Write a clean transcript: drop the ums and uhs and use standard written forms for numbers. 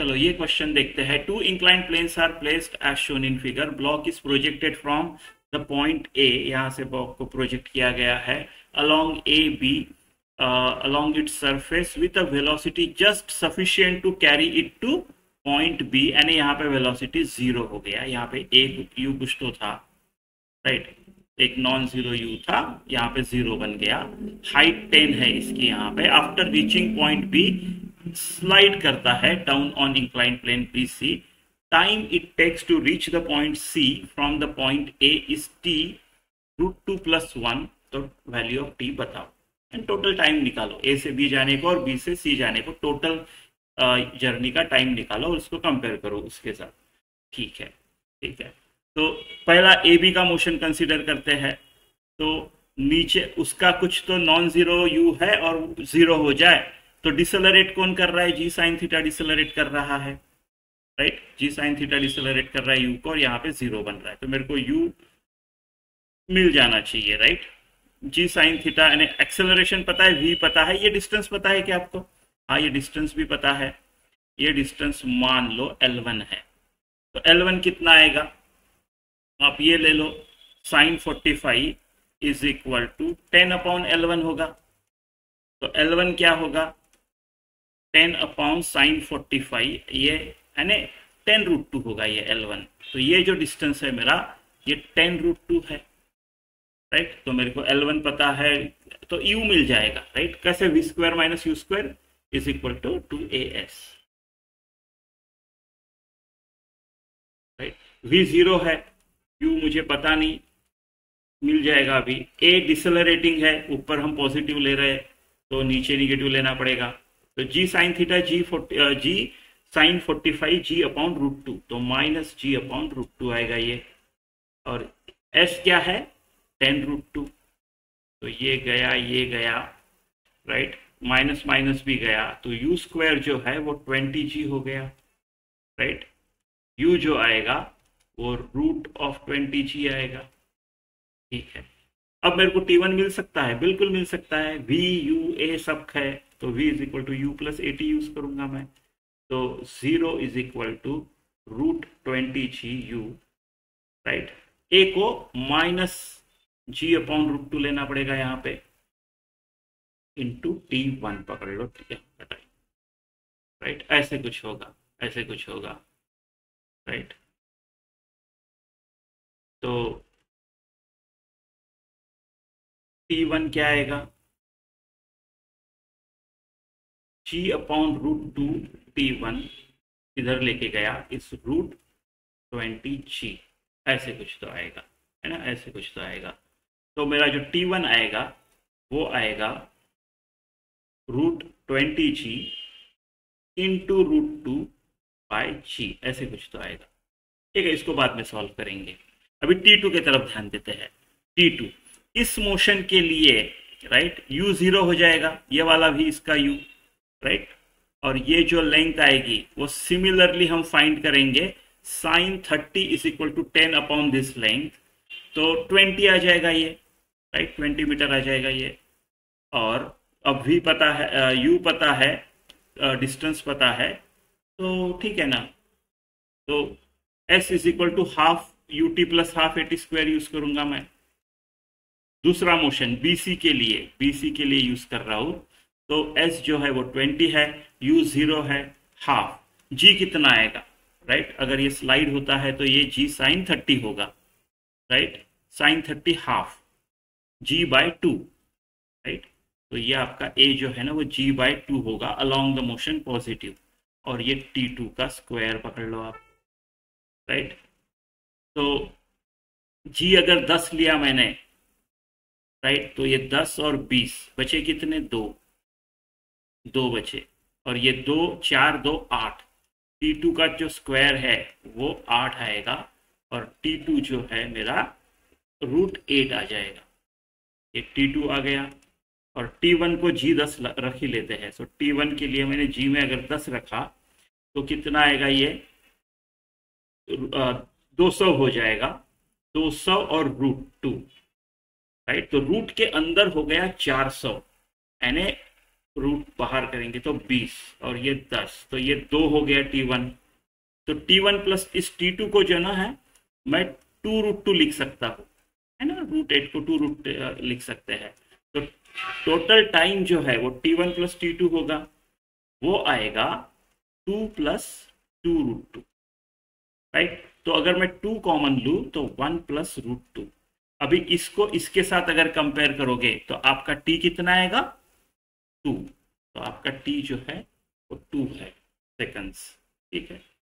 चलो ये क्वेश्चन देखते हैं। Two inclined planes are placed as shown in figure. Block is projected from the point A, यहाँ से ब्लॉक को प्रोजेक्ट किया गया है along A B along its surface with a velocity just sufficient to carry it to point B. यानी यहाँ पे velocity 0 हो गया, यहाँ पे एक यू कुछ तो था, राइट, एक नॉन जीरो यू था, यहाँ पे 0 बन गया। हाइट 10 है इसकी। यहाँ पे after reaching point B slide करता है down on inclined plane B C. Time it takes to reach the point C from the point A is T √2 + 1। तो वैल्यू ऑफ टी बताओ एंड टोटल टाइम निकालो, A से B जाने को और B से सी जाने को टोटल जर्नी का टाइम निकालो और उसको कंपेयर करो उसके साथ। ठीक है, ठीक है। तो पहला ए बी का मोशन कंसीडर करते हैं। तो नीचे उसका कुछ तो नॉन जीरो यू है और 0 हो जाए तो डिसेलरेट कौन कर रहा है? जी साइन थीटा डिसेलरेट कर रहा है, राइट। जी साइन थीटा डिसेलरेट कर रहा है यू को और यहाँ पे 0 बन रहा है, तो मेरे को यू मिल जाना चाहिए, राइट। जी साइन थीटा यानी एक्सेलरेशन पता है, वी पता है, ये डिस्टेंस पता है क्या आपको? हाँ, ये डिस्टेंस भी पता है। ये डिस्टेंस मान लो L1 है, तो L1 कितना आएगा? आप ये ले लो, sine 45 is equal to 10/L1 होगा। तो L1 क्या होगा? 10 साइन 45, ये यानी 10√2 होगा ये L1। तो ये जो डिस्टेंस है मेरा, ये 10√2 है, राइट। तो मेरे को L1 पता है तो U मिल जाएगा, राइट। कैसे? v² - u² is equal to 2as, right. v 0 है, u मुझे पता नहीं, मिल जाएगा अभी। a डिसेलरेटिंग है, ऊपर हम पॉजिटिव ले रहे हैं तो नीचे निगेटिव लेना पड़ेगा। तो g साइन थीटा जी साइन 45 g/√2, तो -g/√2 आएगा ये। और s क्या है? 10√2। तो ये गया, राइट, माइनस माइनस भी गया, तो u² जो है वो 20g हो गया, राइट। u जो आएगा वो √20g आएगा, ठीक है। अब मेरे को T1 मिल सकता है, बिल्कुल मिल सकता है। v u a सब है, तो v = u + at यूज करूंगा मैं। तो 0 = √20g u, राइट। a को -g/√2 लेना पड़ेगा यहाँ पे, इंटू T1 पकड़ लो, ठीक है, राइट। ऐसे कुछ होगा, ऐसे कुछ होगा, राइट। तो T1 क्या आएगा? g/√2 T1 इधर लेके गया इस √20g, ऐसे कुछ तो आएगा, है ना, ऐसे कुछ तो आएगा। तो मेरा जो T1 आएगा वो आएगा √20g इंटू √2/g, ऐसे कुछ तो आएगा, ठीक है। इसको बाद में सॉल्व करेंगे। अभी T2 की तरफ ध्यान देते हैं। T2 इस मोशन के लिए, राइट, u 0 हो जाएगा, ये वाला भी इसका u, राइट। और ये जो लेंथ आएगी वो सिमिलरली हम फाइंड करेंगे। साइन 30 = 10 दिस लेंथ, तो 20 आ जाएगा ये, राइट, 20 मीटर आ जाएगा ये। और अब भी पता है, u पता है, डिस्टेंस पता है, तो ठीक है ना। तो s = half ut + half at² use करूंगा मैं। दूसरा मोशन BC के लिए यूज कर रहा हूं, तो s जो है वो 20 है, u 0 है, हाफ। g कितना आएगा, राइट। अगर ये स्लाइड होता है तो ये g साइन 30 होगा, right, sign 30 half g/2, right. तो ये आपका a जो है ना वो g/2 होगा अलोंग द मोशन पॉजिटिव, और ये T2 का स्क्वायर पकड़ लो आप, राइट। तो g अगर 10 लिया मैंने, राइट, तो ये 10 और 20 बचे कितने? 2 बचे, और ये 2 4 2 8। T2 का जो स्क्वायर है वो 8 आएगा, और T2 जो है मेरा √8 आ जाएगा। ये T2 आ गया, और T1 को g 10 रख ही लेते हैं। सो T1 के लिए मैंने g में अगर 10 रखा तो कितना आएगा? ये 200 हो जाएगा, 200 और √2, राइट। तो रूट के अंदर हो गया 400, यानी रूट बाहर करेंगे तो 20 और ये 10, तो ये 2 हो गया T1। तो T1 प्लस इस T2 को जो ना है मैं 2√2 लिख सकता हूँ, है ना, √8 को 2 लिख सकते हैं। तो टोटल टाइम जो है वो T1 प्लस T2 होगा, वो आएगा 2 प्लस 2√2, राइट। तो अगर मैं 2 कॉमन लूँ तो 1 प्लस √2। अभी इसको इसके साथ अगर कंपेयर करोगे तो आपका T कितना आएगा, 2। तो आपका T जो है वो 2 है सेकंड्स, ठीक है।